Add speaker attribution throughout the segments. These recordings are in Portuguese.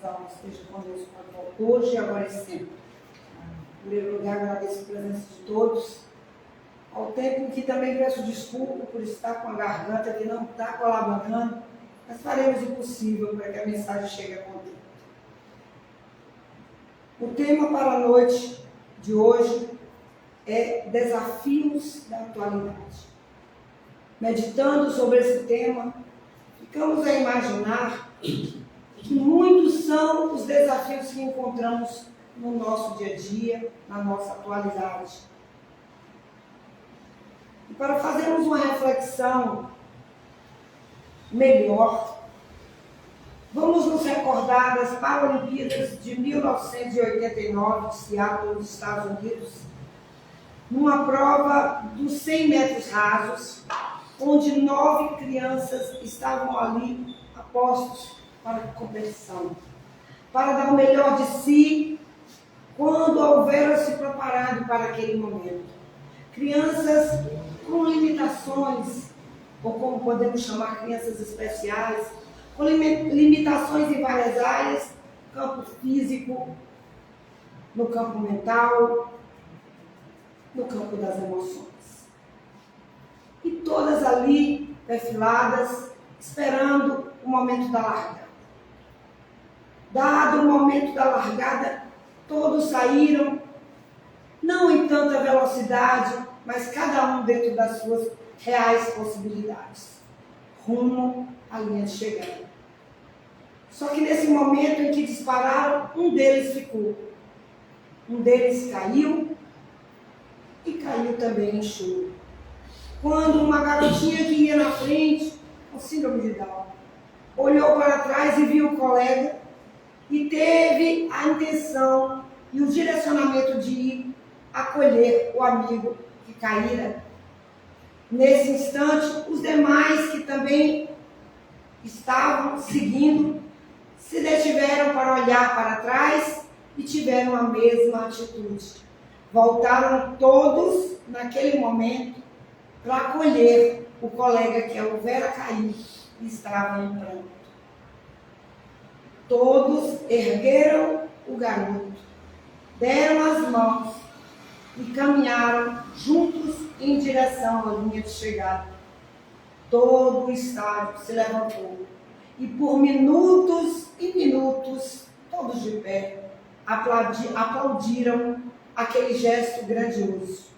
Speaker 1: salvação esteja conosco hoje, agora e sempre. Em primeiro lugar, agradeço a presença de todos. Ao tempo em que também peço desculpa por estar com a garganta que não está colaborando, mas faremos o possível para que a mensagem chegue a contempo. O tema para a noite de hoje é desafios da atualidade. Meditando sobre esse tema, ficamos a imaginar que muitos são os desafios que encontramos no nosso dia a dia, na nossa atualidade. E para fazermos uma reflexão melhor, vamos nos recordar das Paralimpíadas de 1989 de Seattle, nos Estados Unidos, numa prova dos 100 metros rasos, onde 9 crianças estavam ali apostos para a competição, para dar o melhor de si quando houveram se preparado para aquele momento. Crianças com limitações, ou como podemos chamar crianças especiais, com limitações em várias áreas, no campo físico, no campo mental, no campo das emoções. E todas ali, perfiladas, esperando o momento da largada. Dado o momento da largada, todos saíram, não em tanta velocidade, mas cada um dentro das suas reais possibilidades, rumo à linha de chegada. Só que nesse momento em que dispararam, um deles ficou. Um deles caiu e caiu também em choro. Quando uma garotinha que ia na frente, com síndrome de Down, olhou para trás e viu o colega e teve a intenção e o direcionamento de ir acolher o amigo que caíra. Nesse instante, os demais que também estavam seguindo se detiveram para olhar para trás e tiveram a mesma atitude. Voltaram todos naquele momento para acolher o colega que houvera cair e estava em pranto. Todos ergueram o garoto, deram as mãos e caminharam juntos em direção à linha de chegada. Todo o estádio se levantou e por minutos e minutos, todos de pé, aplaudiram aquele gesto grandioso.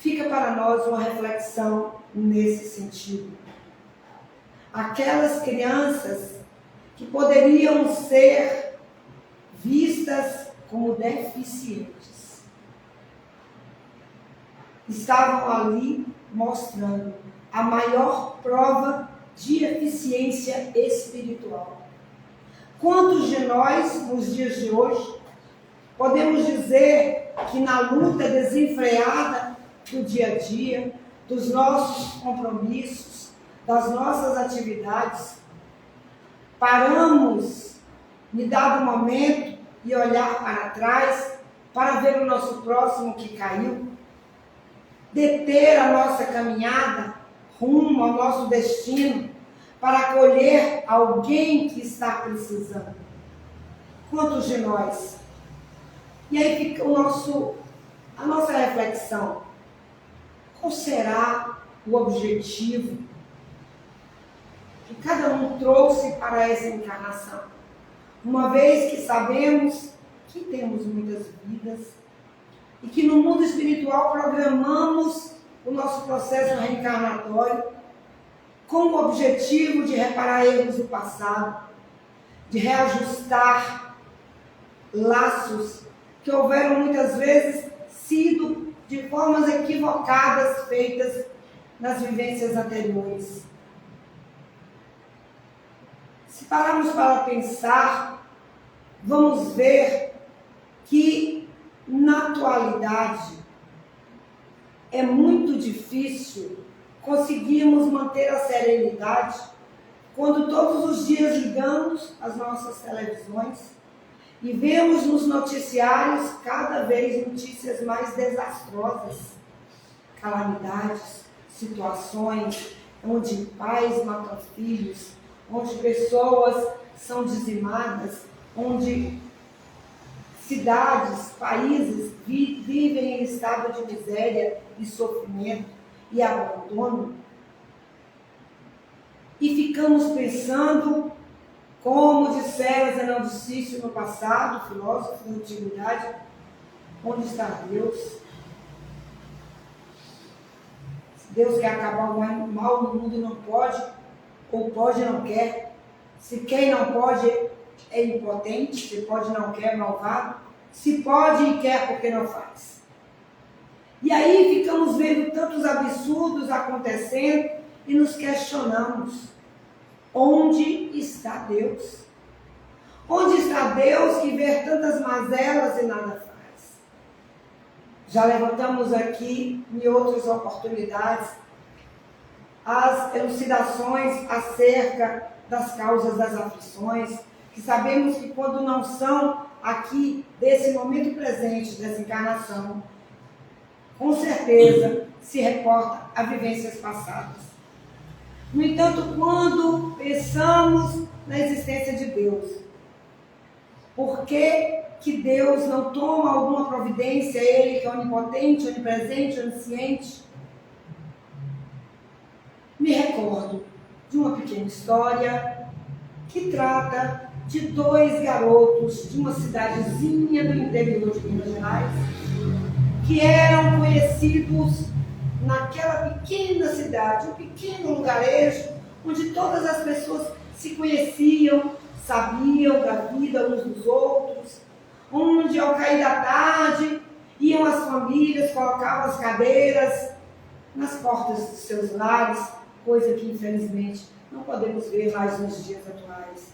Speaker 1: Fica para nós uma reflexão nesse sentido. Aquelas crianças que poderiam ser vistas como deficientes estavam ali mostrando a maior prova de eficiência espiritual. Quantos de nós, nos dias de hoje, podemos dizer que na luta desenfreada do dia a dia, dos nossos compromissos, das nossas atividades, paramos em dado momento e olhar para trás para ver o nosso próximo que caiu, deter a nossa caminhada rumo ao nosso destino para acolher alguém que está precisando? Quantos de nós? E aí fica a nossa reflexão. Qual será o objetivo que cada um trouxe para essa encarnação? Uma vez que sabemos que temos muitas vidas e que no mundo espiritual programamos o nosso processo reencarnatório com o objetivo de reparar erros do passado, de reajustar laços que houveram muitas vezes sido de formas equivocadas feitas nas vivências anteriores. Se pararmos para pensar, vamos ver que na atualidade é muito difícil conseguirmos manter a serenidade quando todos os dias ligamos as nossas televisões e vemos nos noticiários cada vez notícias mais desastrosas, calamidades, situações onde pais matam filhos, onde pessoas são dizimadas, onde cidades, países vivem em estado de miséria e sofrimento e abandono, e ficamos pensando, como dissera Zenão de Cício no passado, filósofo da antiguidade, onde está Deus? Se Deus quer acabar o mal no mundo, não pode, ou pode e não quer. Se quer e não pode, é impotente. Se pode e não quer, é malvado. Se pode e quer, porque não faz. E aí ficamos vendo tantos absurdos acontecendo e nos questionamos: onde está Deus? Onde está Deus que vê tantas mazelas e nada faz? Já levantamos aqui, em outras oportunidades, as elucidações acerca das causas das aflições, que sabemos que quando não são aqui, desse momento presente, dessa encarnação, com certeza se reporta a vivências passadas. No entanto, quando pensamos na existência de Deus, por que Deus não toma alguma providência, Ele que é onipotente, onipresente, onisciente? Me recordo de uma pequena história que trata de dois garotos de uma cidadezinha do interior de Minas Gerais, que eram conhecidos naquela pequena cidade, um pequeno lugarejo, onde todas as pessoas se conheciam, sabiam da vida uns dos outros, onde ao cair da tarde iam as famílias, colocavam as cadeiras nas portas dos seus lares, coisa que infelizmente não podemos ver mais nos dias atuais,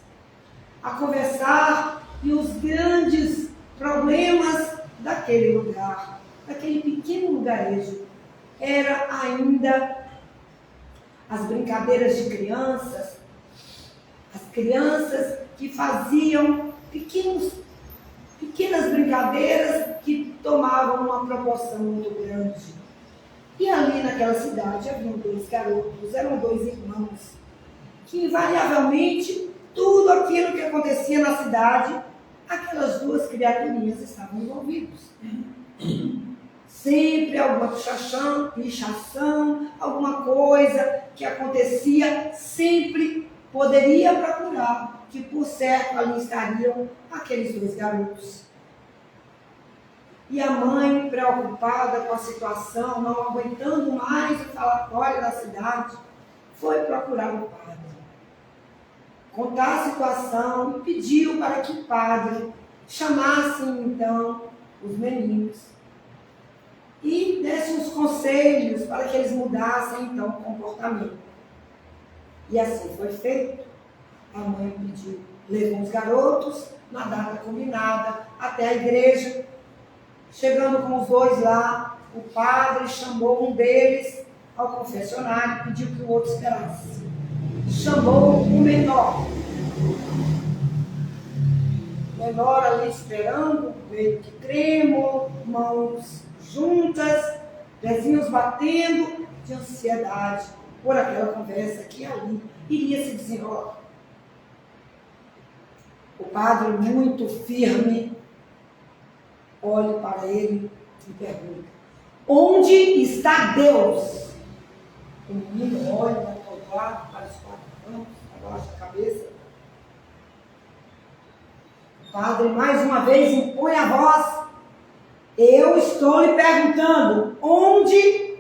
Speaker 1: a conversar e os grandes problemas daquele lugar, daquele pequeno lugarejo, era ainda as brincadeiras de crianças, as crianças que faziam pequenas brincadeiras que tomavam uma proporção muito grande. E ali naquela cidade haviam dois garotos, eram dois irmãos, que invariavelmente tudo aquilo que acontecia na cidade, aquelas duas criaturinhas estavam envolvidas. Sempre alguma pichação, alguma coisa que acontecia, sempre poderia procurar que por certo ali estariam aqueles dois garotos. E a mãe, preocupada com a situação, não aguentando mais o falatório da cidade, foi procurar o padre, contar a situação e pediu para que o padre chamasse então os meninos e desse uns conselhos para que eles mudassem então o comportamento. E assim foi feito. A mãe pediu, levou os garotos na data combinada até a igreja. Chegando com os dois lá, o padre chamou um deles ao confessionário e pediu que o outro esperasse. Chamou o menor. O menor ali esperando, meio que trêmulo, mãos juntas, pezinhos batendo de ansiedade por aquela conversa que ali iria se desenrolar. O padre, muito firme, olha para ele e pergunta: onde está Deus? O menino olha para todo lado, para os quatro cantos, abaixa a cabeça. O padre mais uma vez impõe a voz: eu estou lhe perguntando, onde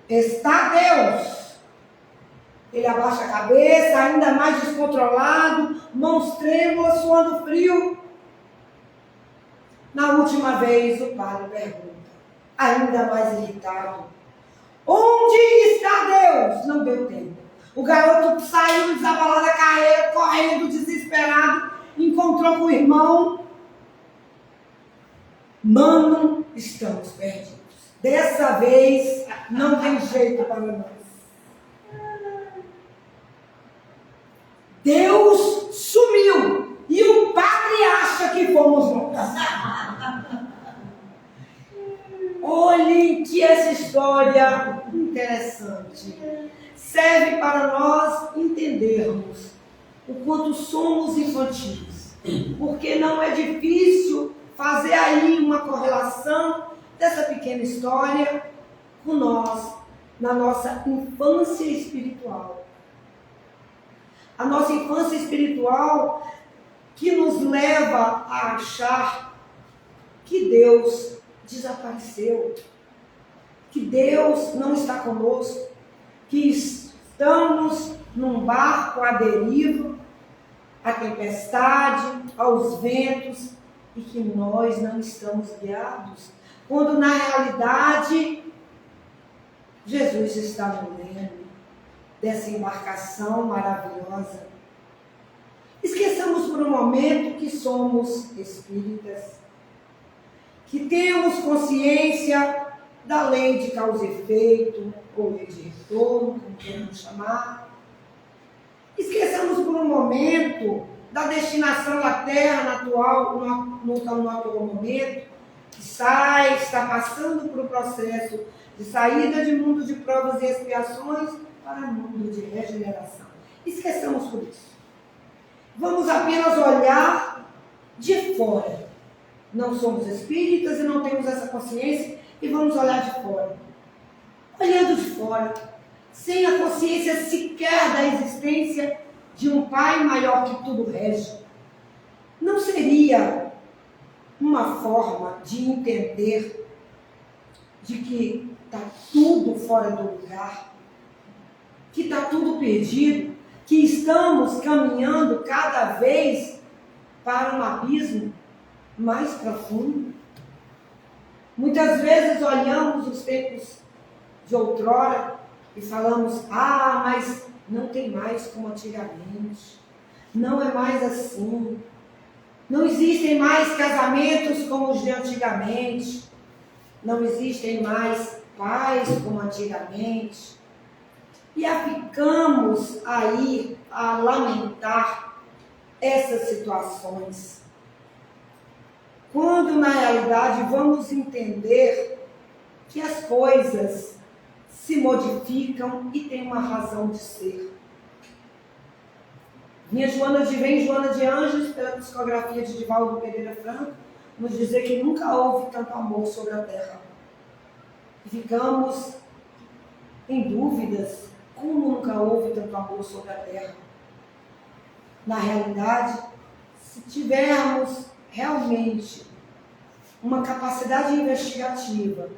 Speaker 1: está Deus? Ele abaixa a cabeça, ainda mais descontrolado, mãos trêmulas, suando frio. Na última vez, o padre pergunta, ainda mais irritado: onde está Deus? Não deu tempo. O garoto saiu desabalado da carreira, correndo, desesperado, encontrou com o irmão. Mano, estamos perdidos. Dessa vez, não tem jeito para nós. Deus sumiu e o padre acha que fomos nós. Olhem que essa história interessante serve para nós entendermos o quanto somos infantis, porque não é difícil fazer aí uma correlação dessa pequena história com nós, na nossa infância espiritual. A nossa infância espiritual que nos leva a achar que Deus desapareceu, que Deus não está conosco, que estamos num barco à deriva, à tempestade, aos ventos, e que nós não estamos guiados, quando na realidade Jesus está no leme dessa embarcação maravilhosa. Esqueçamos por um momento que somos espíritas, que temos consciência da lei de causa e efeito, ou lei de retorno, como queremos chamar. Esqueçamos por um momento da destinação da Terra no atual momento, que está passando por um processo de saída de mundo de provas e expiações para mundo de regeneração. Esqueçamos por isso. Vamos apenas olhar de fora. Não somos espíritas e não temos essa consciência, e vamos olhar de fora. Olhando de fora, sem a consciência sequer da existência de um Pai maior que tudo rege, não seria uma forma de entender de que está tudo fora do lugar, que está tudo perdido, que estamos caminhando cada vez para um abismo mais profundo? Muitas vezes olhamos os tempos de outrora e falamos, mas não tem mais como antigamente, não é mais assim, não existem mais casamentos como os de antigamente, não existem mais pais como antigamente, e ficamos aí a lamentar essas situações, quando na realidade vamos entender que as coisas se modificam e têm uma razão de ser. Vem Joana de Anjos, pela psicografia de Divaldo Pereira Franco, nos dizer que nunca houve tanto amor sobre a Terra. E ficamos em dúvidas, como nunca houve tanto amor sobre a Terra? Na realidade, se tivermos realmente uma capacidade investigativa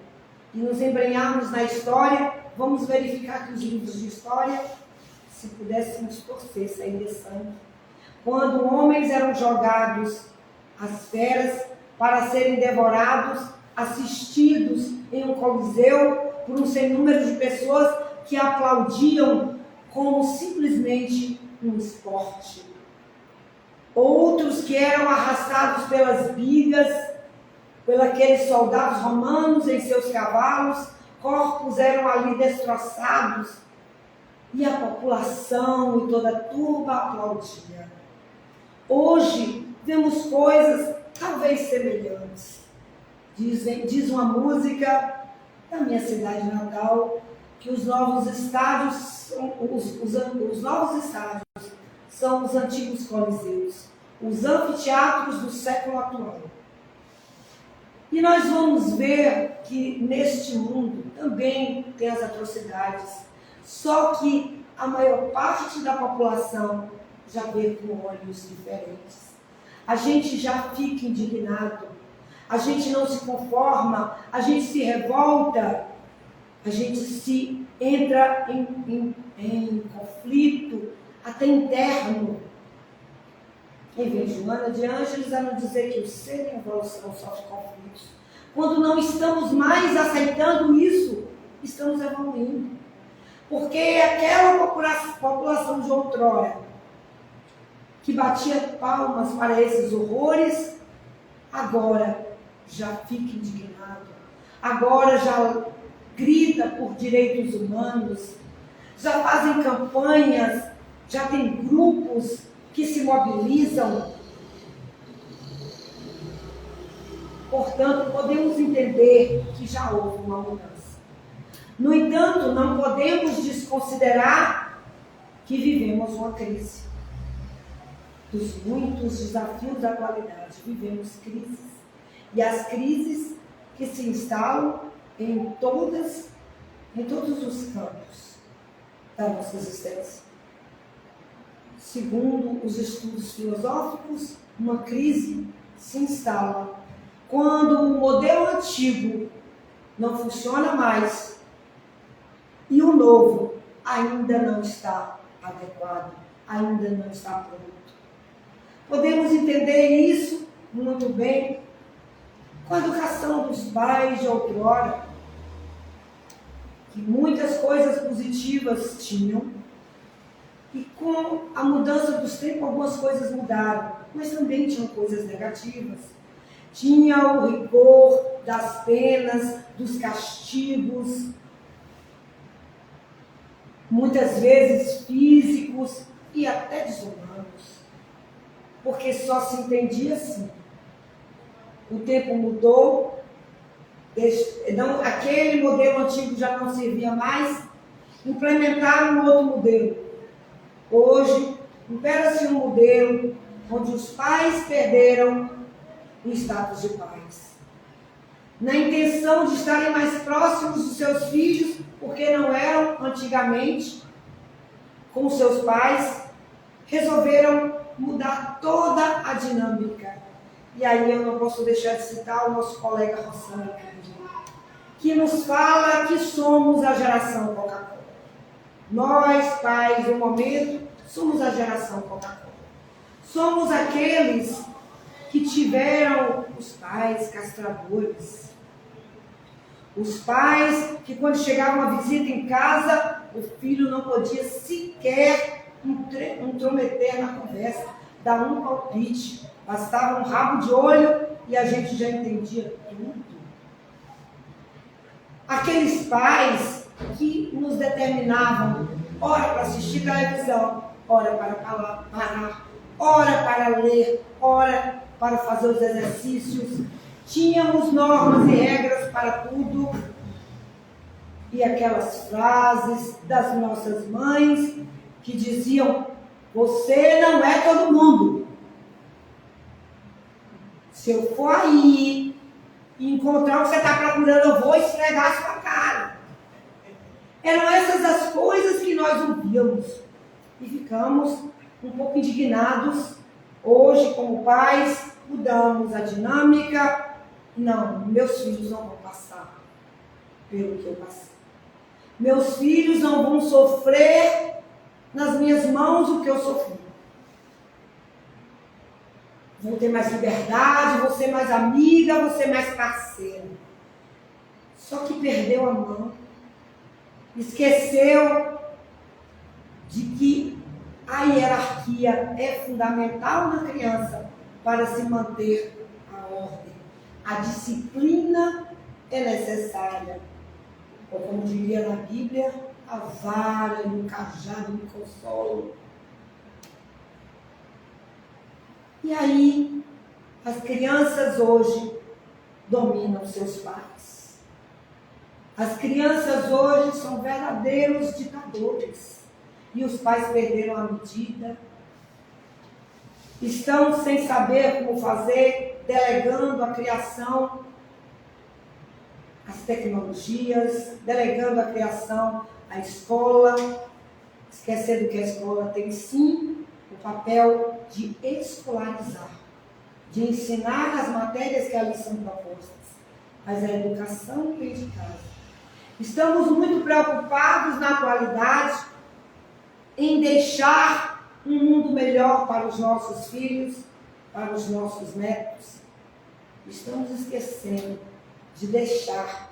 Speaker 1: e nos embrenharmos na história, vamos verificar que os livros de história, se pudéssemos torcer, sairia sangue. Quando homens eram jogados às feras para serem devorados, assistidos em um coliseu por um sem número de pessoas que aplaudiam como simplesmente um esporte. Outros que eram arrastados pelas bigas, pelos soldados romanos em seus cavalos, corpos eram ali destroçados, e a população e toda a turba aplaudia. Hoje vemos coisas talvez semelhantes. Diz uma música da minha cidade natal que os novos estádios são os antigos coliseus, os anfiteatros do século atual. E nós vamos ver que neste mundo também tem as atrocidades, só que a maior parte da população já vê com olhos diferentes. A gente já fica indignado, a gente não se conforma, a gente se revolta, a gente se entra em conflito, até interno. Em vez de Joana de Ângeles, a nos dizer que o ser em evolução sofre conflitos. Quando não estamos mais aceitando isso, estamos evoluindo. Porque aquela população de outrora, que batia palmas para esses horrores, agora já fica indignado, agora já grita por direitos humanos, já fazem campanhas, já tem grupos que se mobilizam. Portanto, podemos entender que já houve uma mudança. No entanto, não podemos desconsiderar que vivemos uma crise. dos muitos desafios da atualidade, vivemos crises. E as crises que se instalam em todos os campos da nossa existência. Segundo os estudos filosóficos, uma crise se instala quando o modelo antigo não funciona mais e o novo ainda não está adequado, ainda não está pronto. Podemos entender isso muito bem com a educação dos pais de outrora, que muitas coisas positivas tinham, e com a mudança dos tempos algumas coisas mudaram, mas também tinham coisas negativas. Tinha o rigor das penas, dos castigos, muitas vezes físicos e até desumanos, porque só se entendia assim. O tempo mudou, aquele modelo antigo já não servia mais, implementaram um outro modelo. Hoje, impera-se um modelo onde os pais perderam o status de pais, na intenção de estarem mais próximos dos seus filhos, porque não eram antigamente com seus pais, resolveram mudar toda a dinâmica. E aí eu não posso deixar de citar o nosso colega Rossano, que nos fala que somos a geração Coca-Cola. Nós, pais, do momento, somos a geração Coca-Cola. Somos aqueles que tiveram os pais castradores. Os pais que, quando chegava uma visita em casa, o filho não podia sequer intrometer na conversa, dar um palpite. Bastava um rabo de olho e a gente já entendia tudo. Aqueles pais que nos determinavam hora para assistir televisão, hora para parar, hora para ler, hora para fazer os exercícios. Tínhamos normas e regras para tudo. E aquelas frases das nossas mães que diziam: você não é todo mundo. Se eu for aí e encontrar o que você está procurando, eu vou esfregar a sua cara. Eram essas as coisas que nós ouvíamos. E ficamos um pouco indignados. Hoje, como pais, mudamos a dinâmica. Não, meus filhos não vão passar pelo que eu passei. Meus filhos não vão sofrer nas minhas mãos o que eu sofri. Vou ter mais liberdade, vou ser mais amiga, vou ser mais parceira. Só que perdeu a mão. Esqueceu de que a hierarquia é fundamental na criança para se manter a ordem. A disciplina é necessária. Ou como diria na Bíblia, a vara e o cajado me consolam. E aí, as crianças hoje dominam seus pais. As crianças hoje são verdadeiros ditadores. E os pais perderam a medida. Estão sem saber como fazer, delegando a criação, as tecnologias, delegando a criação à escola, esquecendo que a escola tem sim o papel de escolarizar, de ensinar as matérias que ali são propostas, mas a educação vem de casa. Estamos muito preocupados na atualidade em deixar um mundo melhor para os nossos filhos, para os nossos netos. Estamos esquecendo de deixar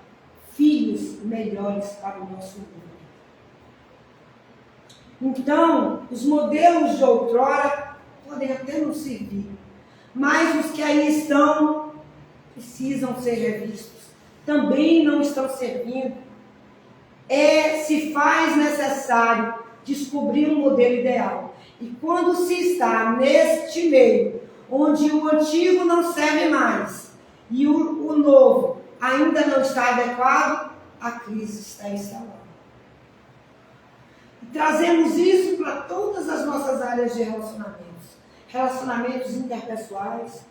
Speaker 1: filhos melhores para o nosso mundo. Então, os modelos de outrora podem até não servir, mas os que aí estão precisam ser revistos. Também não estão servindo. Se faz necessário descobrir um modelo ideal. E quando se está neste meio, onde o antigo não serve mais e o novo ainda não está adequado, a crise está instalada. E trazemos isso para todas as nossas áreas de relacionamentos. relacionamentos interpessoais,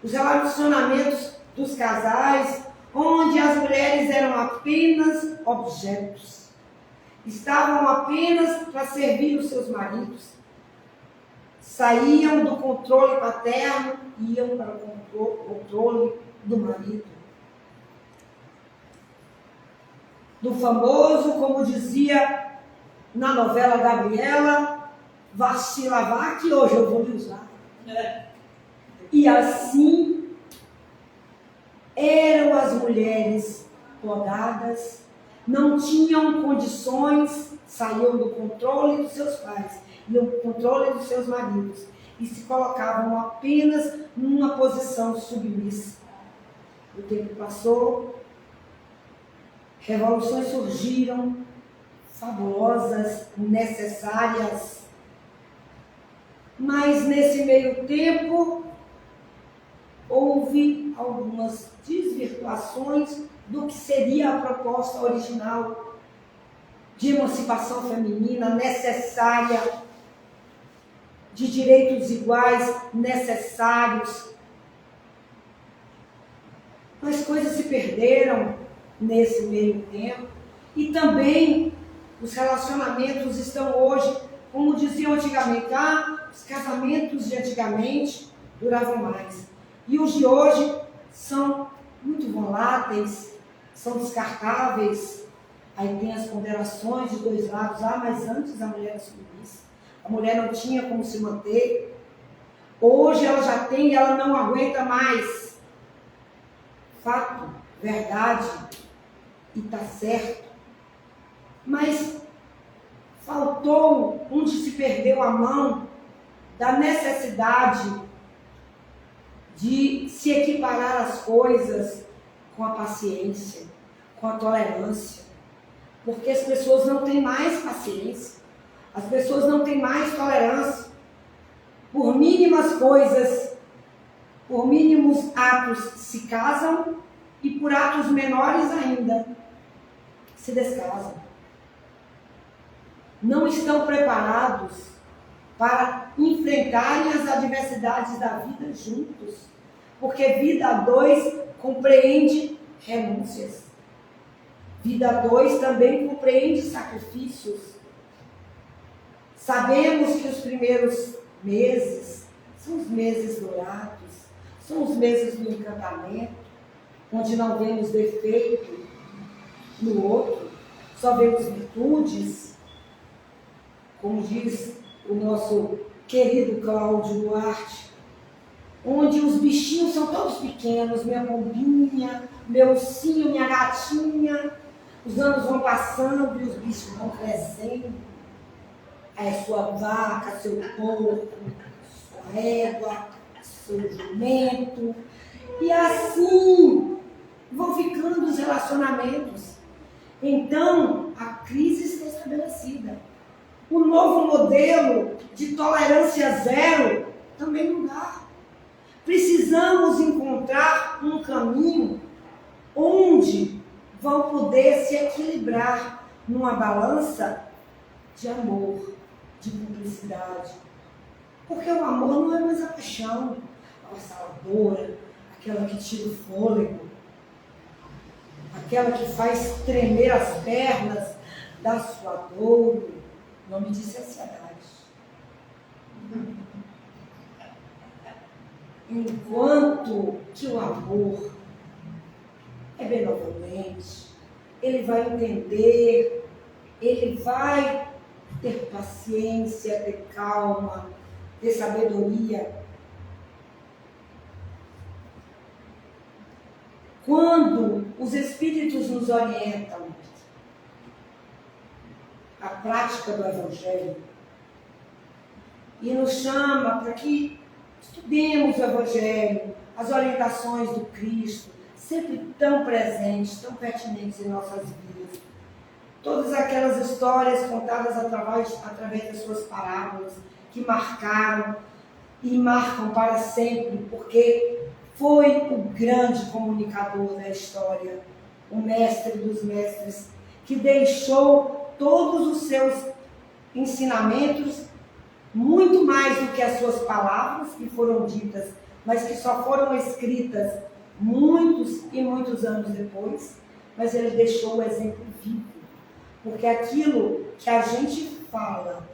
Speaker 1: os relacionamentos dos casais, onde as mulheres eram apenas objetos, estavam apenas para servir os seus maridos, saíam do controle paterno e iam para o controle do marido. Do famoso, como dizia na novela Gabriela, vá se lavar que hoje eu vou lhe usar. E assim eram as mulheres podadas, não tinham condições, saíam do controle dos seus pais, iam do controle dos seus maridos e se colocavam apenas numa posição submissa. O tempo passou, revoluções surgiram, fabulosas, necessárias, mas nesse meio tempo houve algumas desvirtuações do que seria a proposta original de emancipação feminina necessária, de direitos iguais necessários. As coisas se perderam nesse meio tempo e também os relacionamentos estão hoje, como diziam antigamente, os casamentos de antigamente duravam mais. E os de hoje são muito voláteis, são descartáveis. Aí tem as ponderações de dois lados. Mas antes a mulher era submissa. A mulher não tinha como se manter. Hoje ela já tem e ela não aguenta mais. Fato, verdade, e está certo. Mas faltou onde se perdeu a mão da necessidade de se equiparar as coisas com a paciência, com a tolerância. Porque as pessoas não têm mais paciência, as pessoas não têm mais tolerância. Por mínimas coisas, por mínimos atos se casam e por atos menores ainda se descasam. Não estão preparados para enfrentarem as adversidades da vida juntos. Porque vida a dois compreende renúncias. Vida a dois também compreende sacrifícios. Sabemos que os primeiros meses são os meses dourados, são os meses do encantamento, onde não vemos defeito no outro, só vemos virtudes. Como diz o nosso querido Cláudio Duarte, onde os bichinhos são todos pequenos, minha pombinha, meu ursinho, minha gatinha, os anos vão passando e os bichos vão crescendo. Aí sua vaca, seu porco, sua égua, seu jumento, e assim vão ficando os relacionamentos. Então, a crise está estabelecida. O novo modelo de tolerância zero também não dá. Precisamos encontrar um caminho onde vão poder se equilibrar numa balança de amor, de cumplicidade. Porque o amor não é mais a paixão avassaladora, aquela que tira o fôlego, aquela que faz tremer as pernas da sua dor. O nome disso é ansiedade. Enquanto que o amor é benevolente, ele vai entender, ele vai ter paciência, ter calma, ter sabedoria. Quando os Espíritos nos orientam a prática do Evangelho e nos chama para que estudemos o Evangelho, as orientações do Cristo, sempre tão presentes, tão pertinentes em nossas vidas. Todas aquelas histórias contadas através das suas parábolas, que marcaram e marcam para sempre, porque foi o grande comunicador da história, o mestre dos mestres, que deixou todos os seus ensinamentos muito mais do que as suas palavras que foram ditas, mas que só foram escritas muitos e muitos anos depois, mas ele deixou o exemplo vivo. Porque aquilo que a gente fala,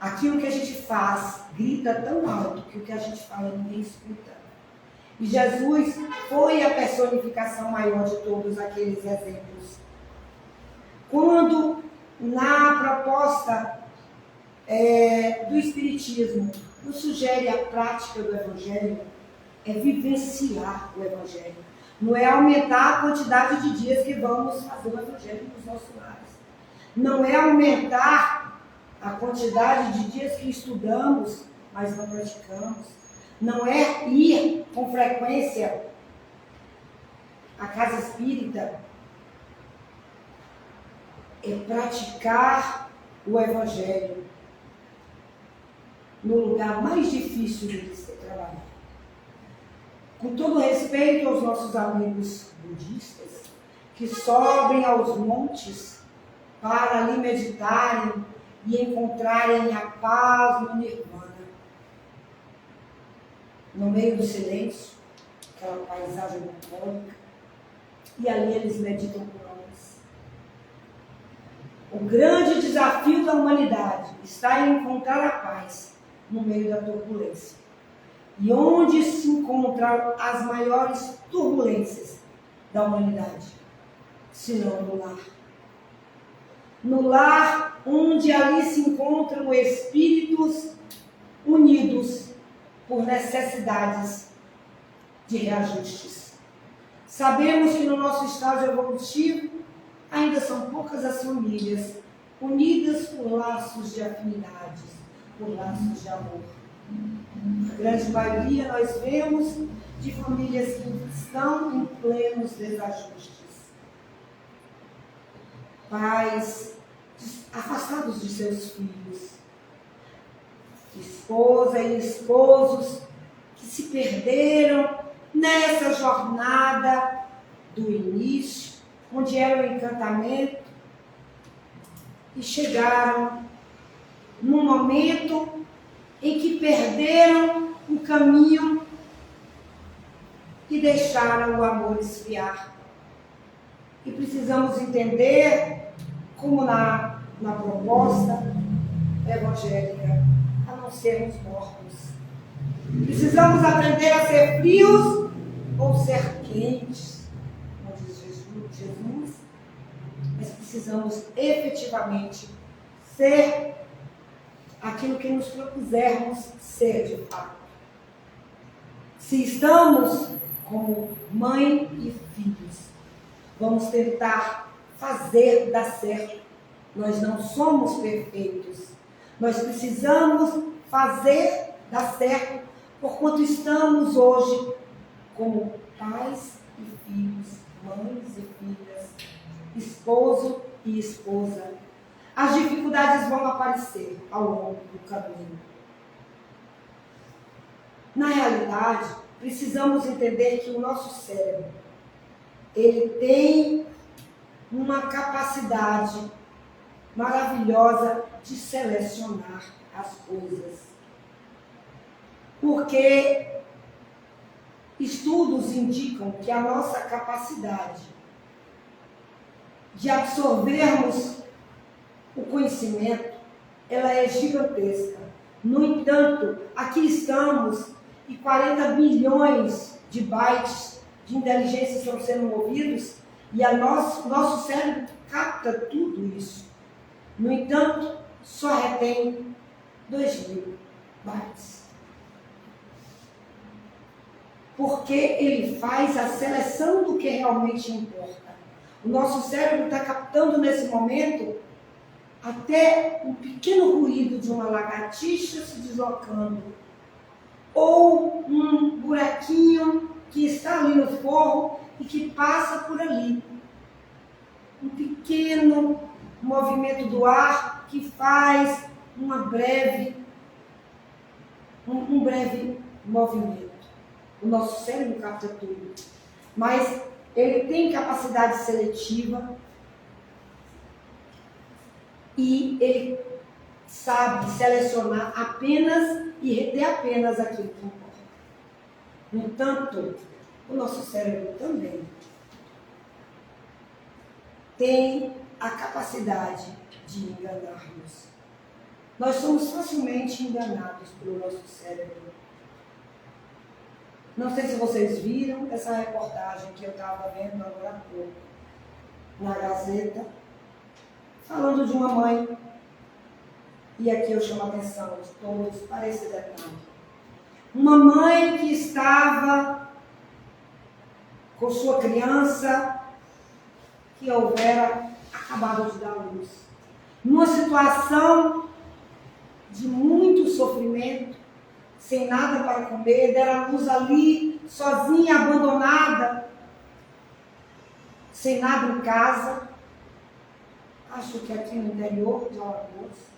Speaker 1: aquilo que a gente faz, grita tão alto que o que a gente fala ninguém escuta. E Jesus foi a personificação maior de todos aqueles exemplos. Quando na proposta do Espiritismo nos sugere a prática do Evangelho, é vivenciar o Evangelho. Não é aumentar a quantidade de dias que vamos fazer o Evangelho nos nossos lares. Não é aumentar a quantidade de dias que estudamos, mas não praticamos. Não é ir com frequência à casa espírita. É praticar o Evangelho no lugar mais difícil de se trabalhar. Com todo respeito aos nossos amigos budistas, que sobem aos montes para ali meditarem e encontrarem a paz no Nirvana. No meio do silêncio, aquela paisagem bucólica, e ali eles meditam por horas. O grande desafio da humanidade está em encontrar a paz no meio da turbulência. E onde se encontram as maiores turbulências da humanidade? Senão no lar. No lar, onde ali se encontram espíritos unidos por necessidades de reajustes. Sabemos que no nosso estágio evolutivo ainda são poucas as famílias unidas por laços de afinidades, por laços de amor. A grande maioria nós vemos de famílias que estão em plenos desajustes. Pais afastados de seus filhos, esposa e esposos que se perderam nessa jornada do início, onde era o encantamento, e chegaram num momento em que perderam o caminho e deixaram o amor esfriar. E precisamos entender, como na proposta evangélica, a não sermos mortos. Precisamos aprender a ser frios ou ser quentes, como diz Jesus, mas precisamos efetivamente ser aquilo que nos propusermos ser de fato. Se estamos como mãe e filhos, vamos tentar fazer dar certo. Nós não somos perfeitos. Nós precisamos fazer dar certo, porquanto estamos hoje como pais e filhos, mães e filhas, esposo e esposa. As dificuldades vão aparecer ao longo do caminho. Na realidade, precisamos entender que o nosso cérebro, ele tem uma capacidade maravilhosa de selecionar as coisas. Porque estudos indicam que a nossa capacidade de absorvermos o conhecimento, ela é gigantesca. No entanto, aqui estamos e 40 bilhões de bytes de inteligência estão sendo movidos e nosso cérebro capta tudo isso. No entanto, só retém 2.000 bytes. Porque ele faz a seleção do que realmente importa. O nosso cérebro está captando nesse momento até um pequeno ruído de uma lagartixa se deslocando, ou um buraquinho que está ali no forro e que passa por ali. Um pequeno movimento do ar que faz um breve movimento. O nosso cérebro capta tudo, mas ele tem capacidade seletiva e ele sabe selecionar apenas e reter apenas aquilo que importa. No entanto, o nosso cérebro também tem a capacidade de enganar-nos. Nós somos facilmente enganados pelo nosso cérebro. Não sei se vocês viram essa reportagem que eu estava vendo agora há pouco, na Gazeta, falando de uma mãe. E aqui eu chamo a atenção de todos para esse detalhe. Uma mãe que estava com sua criança que houvera acabado de dar à luz. Numa situação de muito sofrimento, sem nada para comer, deram a luz ali, sozinha, abandonada, sem nada em casa. Acho que aqui no interior de Alagoas.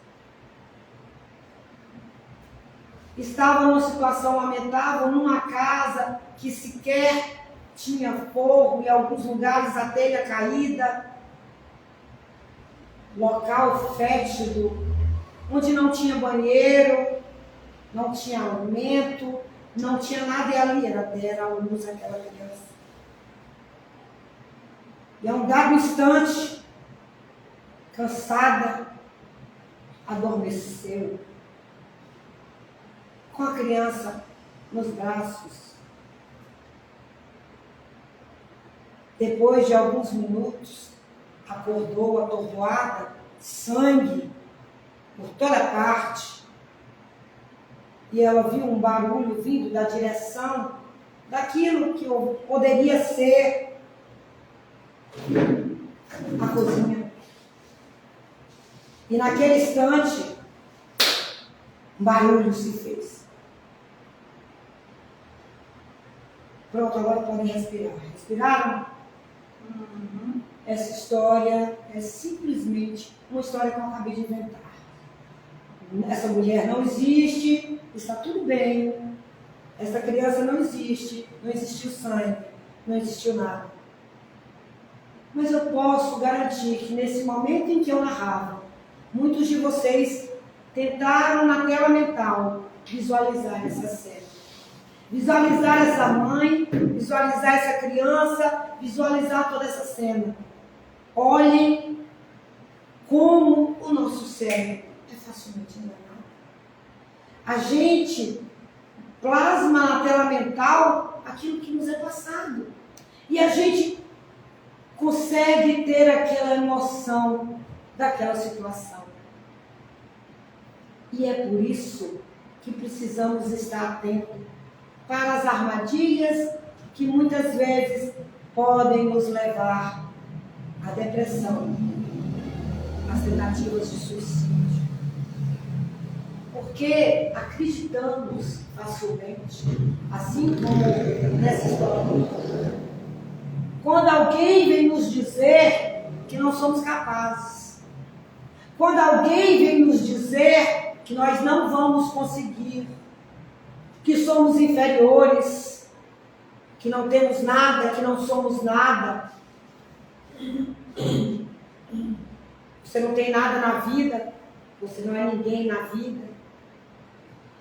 Speaker 1: Estava numa situação lamentável, numa casa que sequer tinha forro, em alguns lugares a telha caída, local fétido, onde não tinha banheiro, não tinha alimento, não tinha nada, e ali era a luz daquela criança. E a um dado instante, cansada, adormeceu, com a criança nos braços. Depois de alguns minutos, acordou atordoada, sangue por toda parte. E ela viu um barulho vindo da direção daquilo que poderia ser a cozinha. E naquele instante, um barulho se fez. Pronto, agora podem respirar. Respiraram? Essa história é simplesmente uma história que eu acabei de inventar. Essa mulher não existe, está tudo bem. Essa criança não existe, não existiu sangue, não existiu nada. Mas eu posso garantir que nesse momento em que eu narrava, muitos de vocês tentaram na tela mental visualizar essa cena. Visualizar essa mãe, visualizar essa criança, visualizar toda essa cena. Olhem como o nosso cérebro é facilmente enganado. A gente plasma na tela mental aquilo que nos é passado. E a gente consegue ter aquela emoção daquela situação. E é por isso que precisamos estar atentos para as armadilhas que muitas vezes podem nos levar à depressão, às tentativas de suicídio. Porque acreditamos facilmente, assim como nessa história, quando alguém vem nos dizer que não somos capazes, quando alguém vem nos dizer que nós não vamos conseguir, que somos inferiores, que não temos nada, que não somos nada. Você não tem nada na vida, você não é ninguém na vida.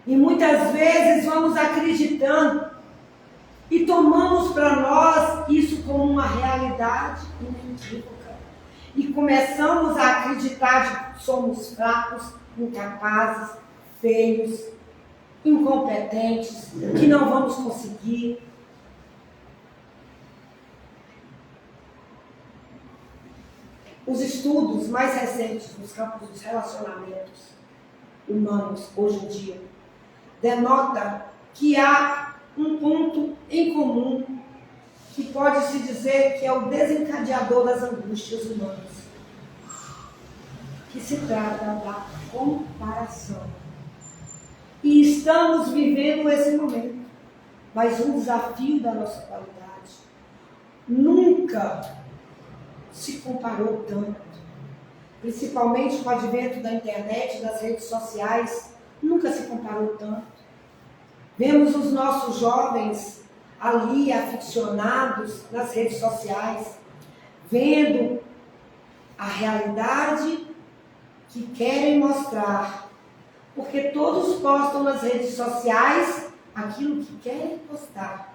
Speaker 1: E muitas vezes vamos acreditando e tomamos para nós isso como uma realidade inequívoca. E começamos a acreditar que somos fracos, incapazes, feios, incompetentes, que não vamos conseguir. Os estudos mais recentes nos campos dos relacionamentos humanos, hoje em dia, denotam que há um ponto em comum que pode-se dizer que é o desencadeador das angústias humanas, que se trata da comparação. E estamos vivendo esse momento, mas um desafio da nossa qualidade. Nunca se comparou tanto, principalmente com o advento da internet, das redes sociais, nunca se comparou tanto. Vemos os nossos jovens ali aficionados nas redes sociais, vendo a realidade que querem mostrar, porque todos postam nas redes sociais aquilo que querem postar.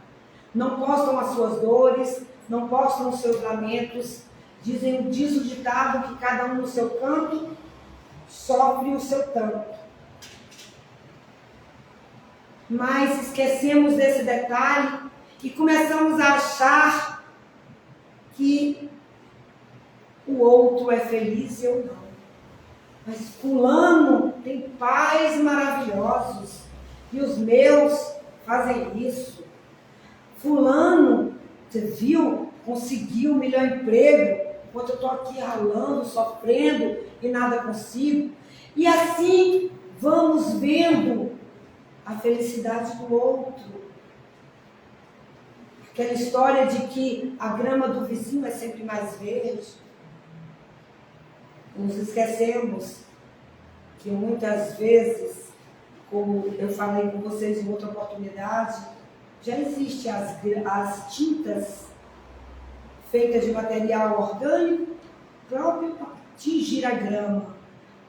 Speaker 1: Não postam as suas dores, não postam os seus lamentos. Diz o ditado que cada um no seu canto sofre o seu tanto. Mas esquecemos desse detalhe e começamos a achar que o outro é feliz e eu não. Mas fulano tem pais maravilhosos e os meus fazem isso. Fulano, você viu, conseguiu o melhor emprego, enquanto eu estou aqui ralando, sofrendo e nada consigo. E assim vamos vendo a felicidade do outro. Aquela história de que a grama do vizinho é sempre mais verde. Nos esquecemos que muitas vezes, como eu falei com vocês em outra oportunidade, já existem as tintas feitas de material orgânico próprio para tingir a grama.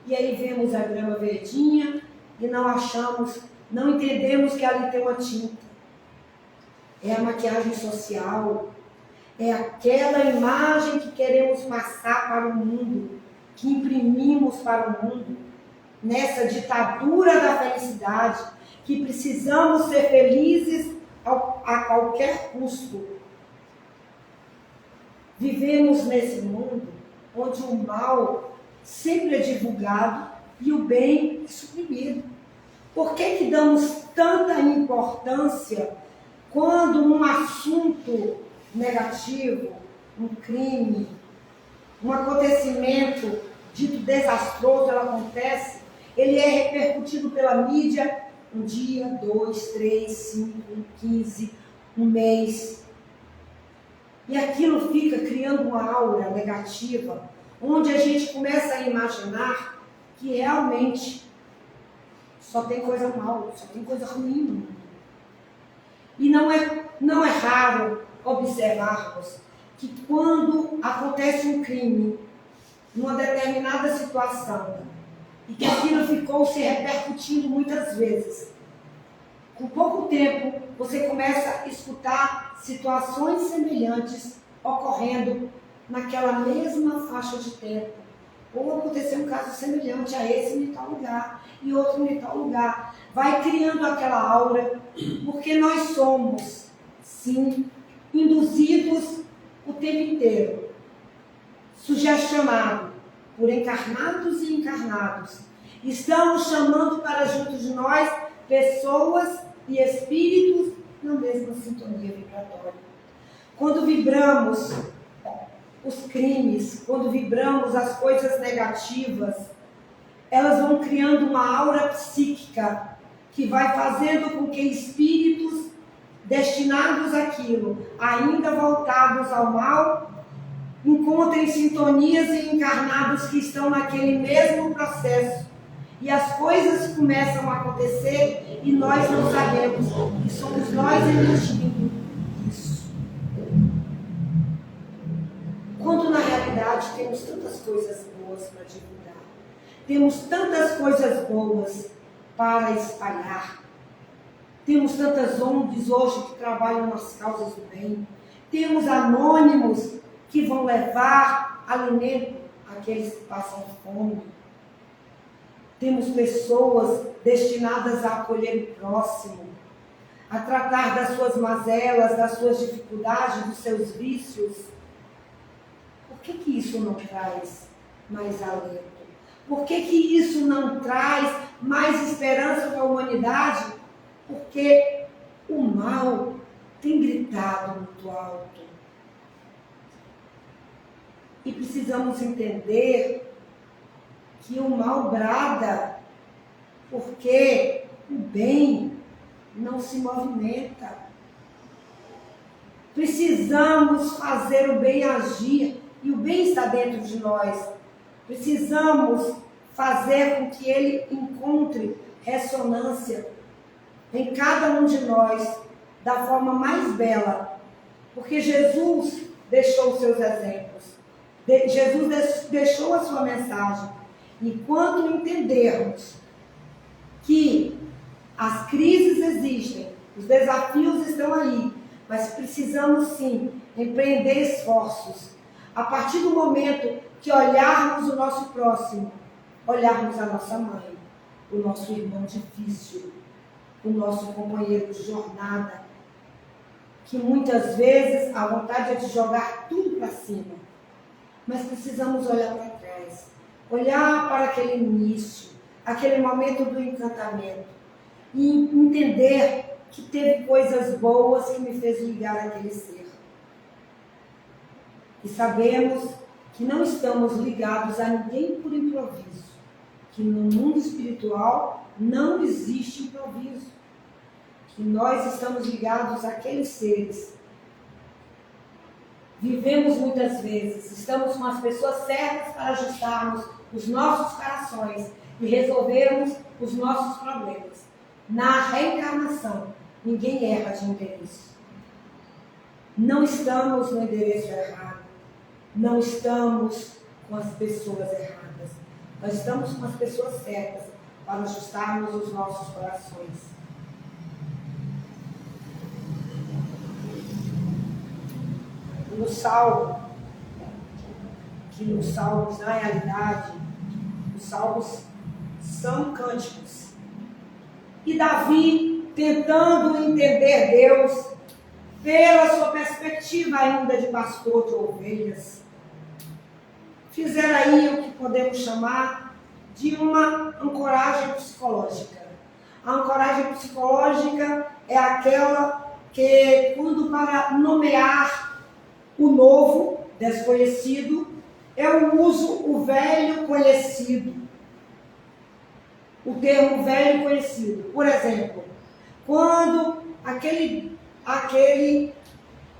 Speaker 1: E aí vemos a grama verdinha e não entendemos que ali tem uma tinta. É a maquiagem social, é aquela imagem que queremos passar para o mundo, que imprimimos para o mundo, nessa ditadura da felicidade, que precisamos ser felizes a qualquer custo. Vivemos nesse mundo onde o mal sempre é divulgado e o bem é suprimido. Por que damos tanta importância quando um assunto negativo, um crime, um acontecimento dito desastroso, ele acontece, ele é repercutido pela mídia um dia, 2, 3, 5, 15, um mês. E aquilo fica criando uma aura negativa, onde a gente começa a imaginar que realmente só tem coisa mal, só tem coisa ruim no mundo. E não é raro observarmos que quando acontece um crime, numa determinada situação, e que aquilo ficou se repercutindo muitas vezes, com pouco tempo você começa a escutar situações semelhantes ocorrendo naquela mesma faixa de tempo. Ou aconteceu um caso semelhante a esse em tal lugar e outro em tal lugar. Vai criando aquela aura, porque nós somos, sim, induzidos o tempo inteiro, sugestionados por encarnados e encarnados. Estamos chamando para junto de nós pessoas e espíritos na mesma sintonia vibratória. Quando vibramos os crimes, quando vibramos as coisas negativas, elas vão criando uma aura psíquica que vai fazendo com que espíritos destinados àquilo, ainda voltados ao mal, encontrem sintonias e encarnados que estão naquele mesmo processo. E as coisas começam a acontecer e nós não sabemos que somos nós emitindo isso. Quando na realidade temos tantas coisas boas para divulgar, temos tantas coisas boas para espalhar, temos tantas ONGs hoje que trabalham nas causas do bem, temos anônimos que vão levar alimento àqueles que passam fome, temos pessoas destinadas a acolher o próximo, a tratar das suas mazelas, das suas dificuldades, dos seus vícios. Por que isso não traz mais alento? Por que isso não traz mais esperança para a humanidade? Porque o mal tem gritado muito alto. E precisamos entender que o mal brada porque o bem não se movimenta. Precisamos fazer o bem agir, e o bem está dentro de nós. Precisamos fazer com que ele encontre ressonância em cada um de nós da forma mais bela, porque Jesus deixou os seus exemplos, Jesus deixou a sua mensagem, Enquanto entendermos que as crises existem, os desafios estão aí, mas precisamos sim empreender esforços. A partir do momento que olharmos o nosso próximo, olharmos a nossa mãe, o nosso irmão difícil, o nosso companheiro de jornada, que muitas vezes a vontade é de jogar tudo para cima, mas precisamos olhar para trás, olhar para aquele início, aquele momento do encantamento e entender que teve coisas boas que me fez ligar aquele ser. E sabemos que não estamos ligados a ninguém por improviso, que no mundo espiritual não existe improviso, que nós estamos ligados àqueles seres. Vivemos muitas vezes, estamos com as pessoas certas para ajustarmos os nossos corações e resolvermos os nossos problemas. Na reencarnação, ninguém erra de endereço. Não estamos no endereço errado. Não estamos com as pessoas erradas. Nós estamos com as pessoas certas para ajustarmos os nossos corações. No Salmo, que nos Salmos, na realidade, os Salmos são cânticos. E Davi, tentando entender Deus, pela sua perspectiva ainda de pastor de ovelhas, fizeram aí o que podemos chamar de uma ancoragem psicológica. A ancoragem psicológica é aquela que, quando para nomear o novo, desconhecido, eu uso o velho conhecido. O termo velho conhecido. Por exemplo, quando aquele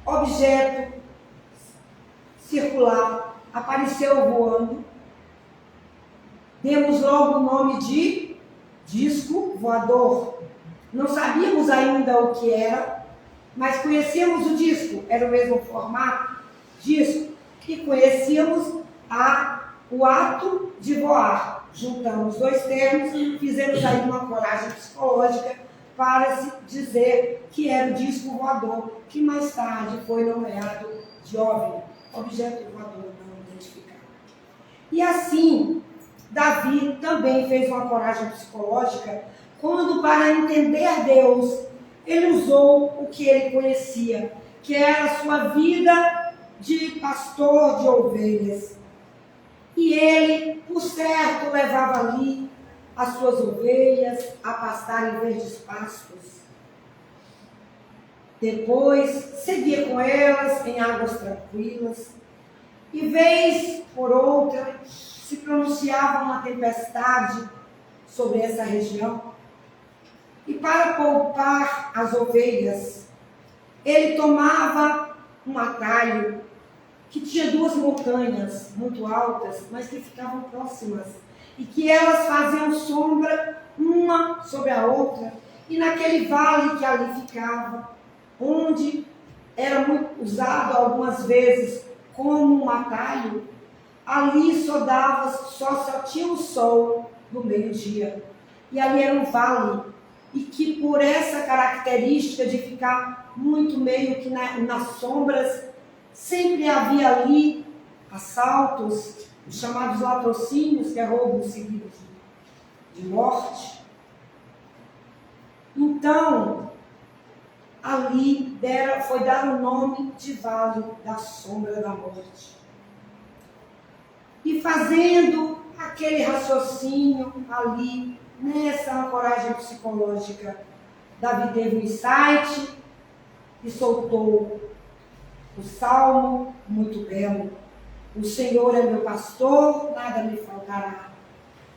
Speaker 1: objeto circular apareceu voando, demos logo o nome de disco voador. Não sabíamos ainda o que era, mas conhecíamos o disco, era o mesmo formato, disco, e conhecíamos o ato de voar. Juntamos dois termos, fizemos aí uma coragem psicológica para se dizer que era o disco voador, que mais tarde foi nomeado de OVNI, objeto voador não identificado. E assim, Davi também fez uma coragem psicológica quando, para entender Deus, ele usou o que ele conhecia, que era a sua vida de pastor de ovelhas. E ele, por certo, levava ali as suas ovelhas a pastar em verdes pastos. Depois, seguia com elas em águas tranquilas. E vez por outra, se pronunciava uma tempestade sobre essa região. E para poupar as ovelhas, ele tomava um atalho que tinha duas montanhas muito altas, mas que ficavam próximas, e que elas faziam sombra uma sobre a outra, e naquele vale que ali ficava, onde era muito usado algumas vezes como um atalho, ali só tinha o sol no meio-dia, e ali era um vale, e que por essa característica de ficar muito meio que nas sombras, sempre havia ali assaltos, os chamados latrocínios, que é roubo seguido de morte. Então, ali foi dado o nome de Vale da Sombra da Morte. E fazendo aquele raciocínio ali, nessa ancoragem psicológica, Davi teve um insight e soltou o salmo muito belo. O Senhor é meu pastor, nada me faltará.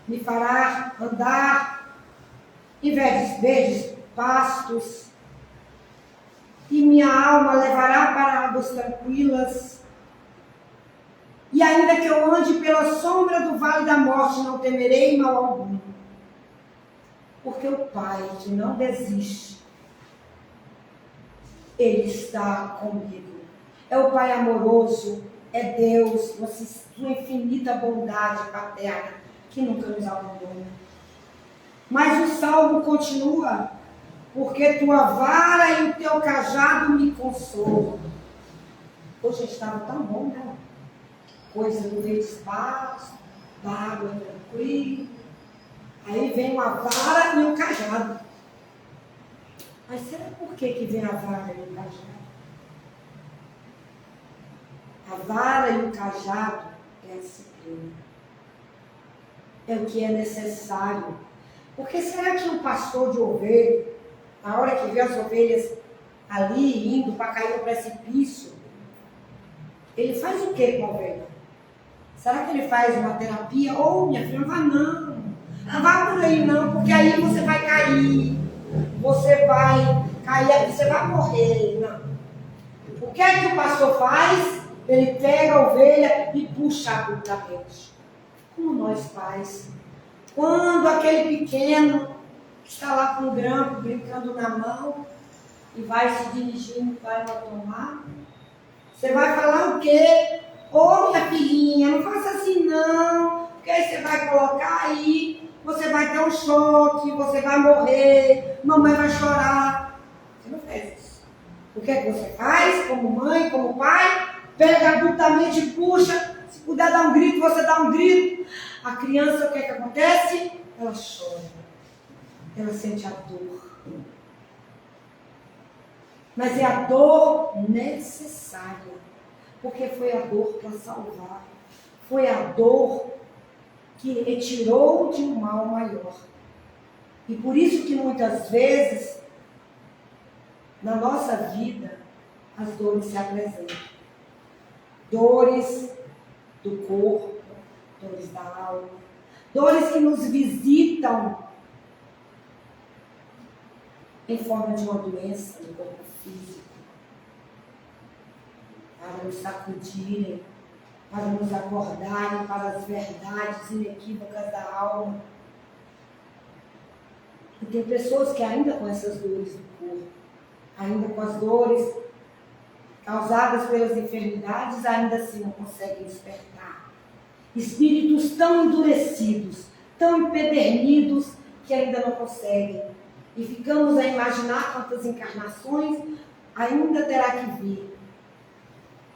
Speaker 1: Me fará andar em verdes pastos, e minha alma levará para águas tranquilas. E ainda que eu ande pela sombra do vale da morte, não temerei mal algum. Porque o Pai que não desiste, Ele está comigo. É o Pai amoroso, é Deus, sua infinita bondade paterna, que nunca nos abandona. Mas o salmo continua, porque tua vara e o teu cajado me consolam. Hoje estava tão bom, né? Coisa do verde espaço, da água tranquila. Aí vem uma vara e um cajado. Mas será por que vem a vara e o cajado? A vara e o cajado é a disciplina. É o que é necessário. Porque será que um pastor de ovelha, na hora que vê as ovelhas ali indo para cair no precipício, ele faz o que com a ovelha? Será que ele faz uma terapia? Minha filha, não vá não. Não vá por aí não, porque aí você vai cair. Você vai cair, você vai morrer. Não. O que é que o pastor faz? Ele pega a ovelha e puxa abruptamente. Como nós pais. Quando aquele pequeno está lá com o grampo, brincando na mão, e vai se dirigindo para tomar, você vai falar o quê? Minha filhinha, não faça assim não, porque aí você vai colocar aí, você vai ter um choque, você vai morrer, mamãe vai chorar. Você não faz isso. O que é que você faz, como mãe, como pai? Pega abruptamente e puxa. Se puder dar um grito, você dá um grito. A criança, o que é que acontece? Ela chora. Ela sente a dor. Mas é a dor necessária. Porque foi a dor para salvar. Foi a dor que retirou de um mal maior. E por isso que muitas vezes, na nossa vida, as dores se apresentam. Dores do corpo, dores da alma, dores que nos visitam em forma de uma doença do corpo físico, para nos sacudirem, para nos acordarem para as verdades inequívocas da alma. E tem pessoas que ainda com essas dores do corpo, ainda com as dores causadas pelas enfermidades, ainda assim não conseguem despertar. Espíritos tão endurecidos, tão empedernidos, que ainda não conseguem. E ficamos a imaginar quantas encarnações ainda terá que vir.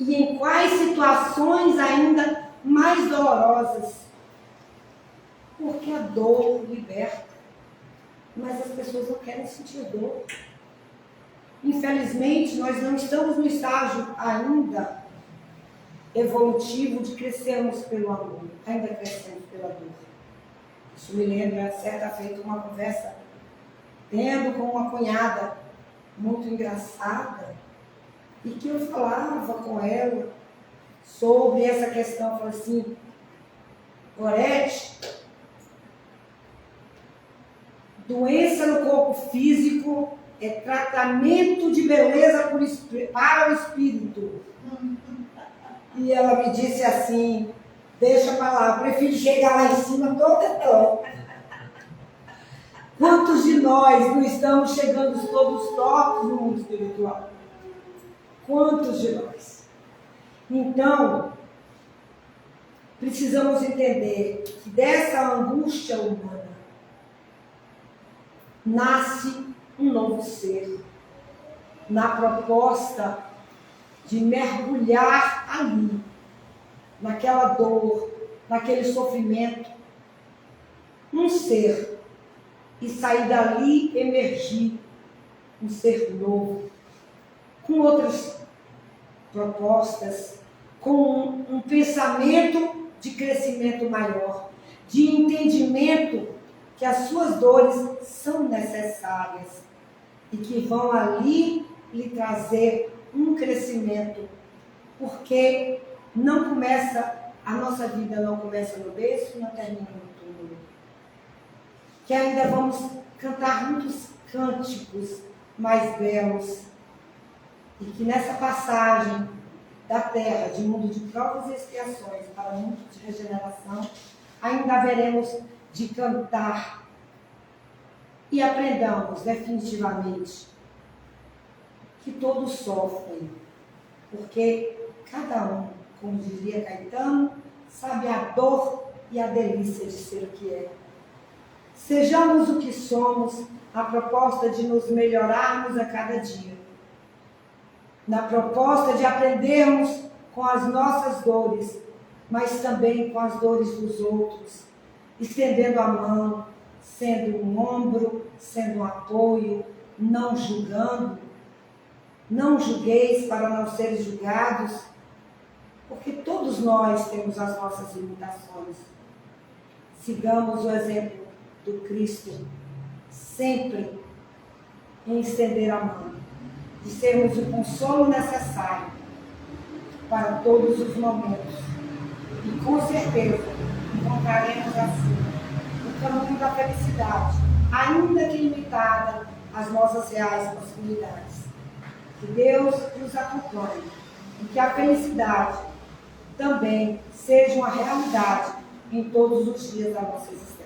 Speaker 1: E em quais situações ainda mais dolorosas. Porque a dor liberta. Mas as pessoas não querem sentir dor. Infelizmente, nós não estamos no estágio ainda evolutivo de crescermos pelo amor. Ainda crescemos pela dor. Isso me lembra, certa feita, uma conversa tendo com uma cunhada muito engraçada, e que eu falava com ela sobre essa questão. Eu falei assim: Gorete, doença no corpo físico é tratamento de beleza para o espírito. E ela me disse assim: deixa para lá, eu prefiro chegar lá em cima toda. Quantos de nós não estamos chegando todos tortos no mundo espiritual? Quantos de nós? Então, precisamos entender que dessa angústia humana nasce um novo ser, na proposta de mergulhar ali, naquela dor, naquele sofrimento, um ser, e sair dali, emergir um ser novo, com outras propostas, com um pensamento de crescimento maior, de entendimento que as suas dores são necessárias e que vão ali lhe trazer um crescimento, porque a nossa vida não começa no berço e não termina no túmulo. Que ainda vamos cantar muitos cânticos mais belos, e que nessa passagem da terra, de mundo de provas e expiações para mundo de regeneração, ainda haveremos de cantar e aprendamos definitivamente que todos sofrem, porque cada um, como dizia Caetano, sabe a dor e a delícia de ser o que é. Sejamos o que somos, a proposta de nos melhorarmos a cada dia. Na proposta de aprendermos com as nossas dores, mas também com as dores dos outros, estendendo a mão, sendo um ombro, sendo um apoio, não julgando. Não julgueis para não serem julgados, porque todos nós temos as nossas limitações. Sigamos o exemplo do Cristo, sempre em estender a mão, de sermos o consolo necessário para todos os momentos. E com certeza encontraremos assim o caminho da felicidade, ainda que limitada às nossas reais possibilidades. Que Deus nos acompanhe e que a felicidade também seja uma realidade em todos os dias da nossa existência.